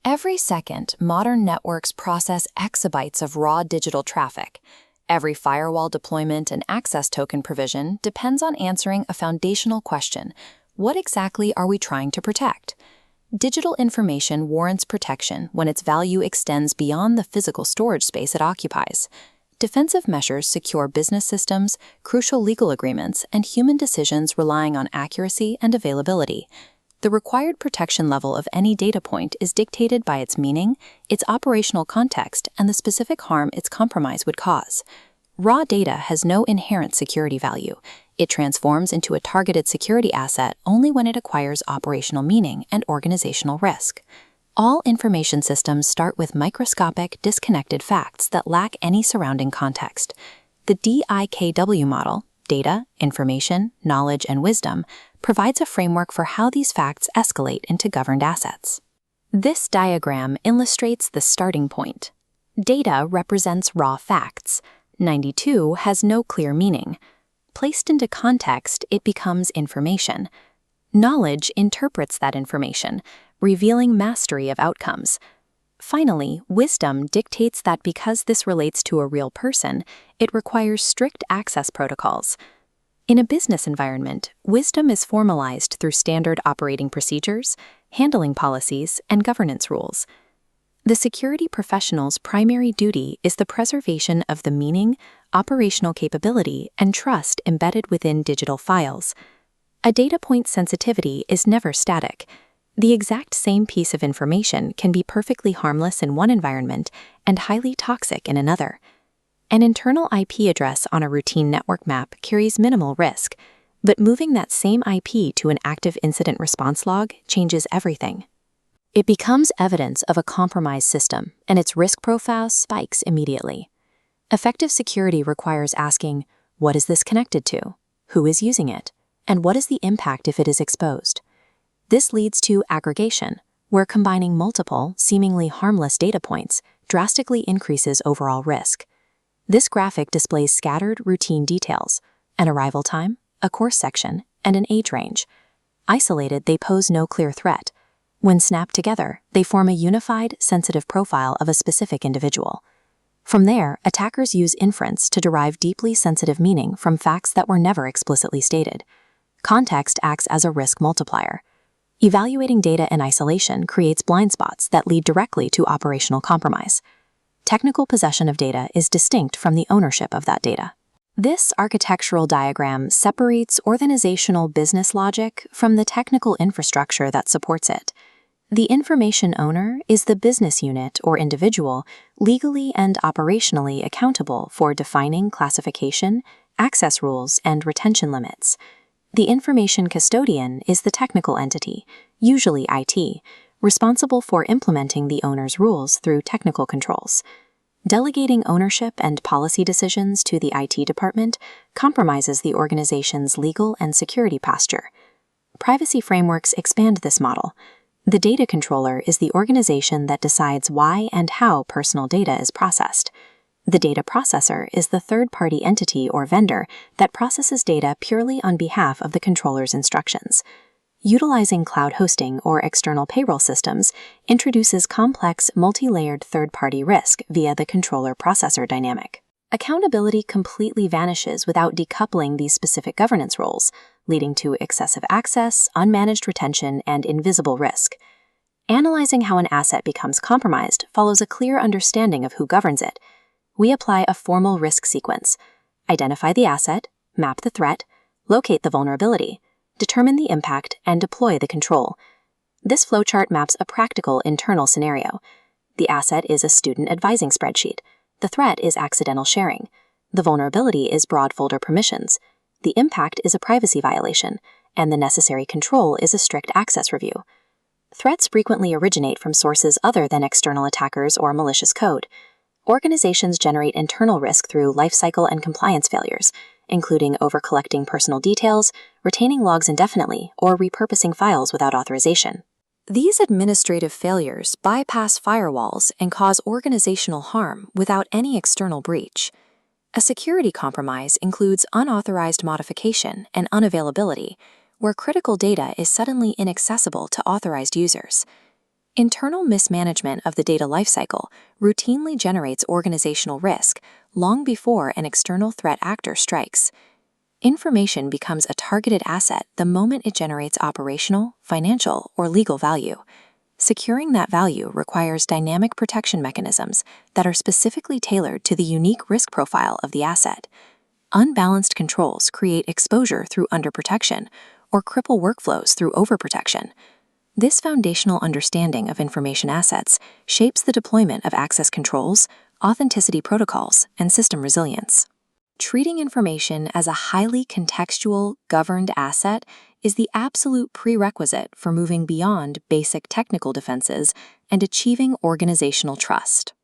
Every second, modern networks process exabytes of raw digital traffic. Every firewall deployment and access token provision depends on answering a foundational question: what exactly are we trying to protect? Digital information warrants protection when its value extends beyond the physical storage space it occupies. Defensive measures secure business systems, crucial legal agreements, and human decisions relying on accuracy and availability. The required protection level of any data point is dictated by its meaning, its operational context, and the specific harm its compromise would cause. Raw data has no inherent security value. It transforms into a targeted security asset only when it acquires operational meaning and organizational risk. All information systems start with microscopic, disconnected facts that lack any surrounding context. The DIKW model, data, information, knowledge, and wisdom, provides a framework for how these facts escalate into governed assets. This diagram illustrates the starting point. Data represents raw facts. 92 has no clear meaning. Placed into context, it becomes information. Knowledge interprets that information, revealing mastery of outcomes. Finally, wisdom dictates that because this relates to a real person, it requires strict access protocols. In a business environment, wisdom is formalized through standard operating procedures, handling policies, and governance rules. The security professional's primary duty is the preservation of the meaning, operational capability, and trust embedded within digital files. A data point sensitivity is never static. The exact same piece of information can be perfectly harmless in one environment and highly toxic in another. An internal IP address on a routine network map carries minimal risk, but moving that same IP to an active incident response log changes everything. It becomes evidence of a compromised system, and its risk profile spikes immediately. Effective security requires asking, what is this connected to? Who is using it? And what is the impact if it is exposed? This leads to aggregation, where combining multiple, seemingly harmless data points drastically increases overall risk. This graphic displays scattered routine details: an arrival time, a course section, and an age range. Isolated, they pose no clear threat. When snapped together, they form a unified, sensitive profile of a specific individual. From there, attackers use inference to derive deeply sensitive meaning from facts that were never explicitly stated. Context acts as a risk multiplier. Evaluating data in isolation creates blind spots that lead directly to operational compromise. Technical possession of data is distinct from the ownership of that data. This architectural diagram separates organizational business logic from the technical infrastructure that supports it. The information owner is the business unit or individual legally and operationally accountable for defining classification, access rules, and retention limits. The information custodian is the technical entity, usually IT, responsible for implementing the owner's rules through technical controls. Delegating ownership and policy decisions to the IT department compromises the organization's legal and security posture. Privacy frameworks expand this model. The data controller is the organization that decides why and how personal data is processed. The data processor is the third-party entity or vendor that processes data purely on behalf of the controller's instructions. Utilizing cloud hosting or external payroll systems introduces complex, multi-layered third-party risk via the controller-processor dynamic. Accountability completely vanishes without decoupling these specific governance roles, leading to excessive access, unmanaged retention, and invisible risk. Analyzing how an asset becomes compromised follows a clear understanding of who governs it. We apply a formal risk sequence: identify the asset, map the threat, locate the vulnerability, determine the impact, and deploy the control. This flowchart maps a practical internal scenario. The asset is a student advising spreadsheet. The threat is accidental sharing. The vulnerability is broad folder permissions. The impact is a privacy violation, and the necessary control is a strict access review. Threats frequently originate from sources other than external attackers or malicious code. Organizations generate internal risk through lifecycle and compliance failures, including over-collecting personal details, retaining logs indefinitely, or repurposing files without authorization. These administrative failures bypass firewalls and cause organizational harm without any external breach. A security compromise includes unauthorized modification and unavailability, where critical data is suddenly inaccessible to authorized users. Internal mismanagement of the data lifecycle routinely generates organizational risk long before an external threat actor strikes. Information becomes a targeted asset the moment it generates operational, financial, or legal value. Securing that value requires dynamic protection mechanisms that are specifically tailored to the unique risk profile of the asset. Unbalanced controls create exposure through underprotection or cripple workflows through overprotection. This foundational understanding of information assets shapes the deployment of access controls, authenticity protocols, and system resilience. Treating information as a highly contextual, governed asset is the absolute prerequisite for moving beyond basic technical defenses and achieving organizational trust.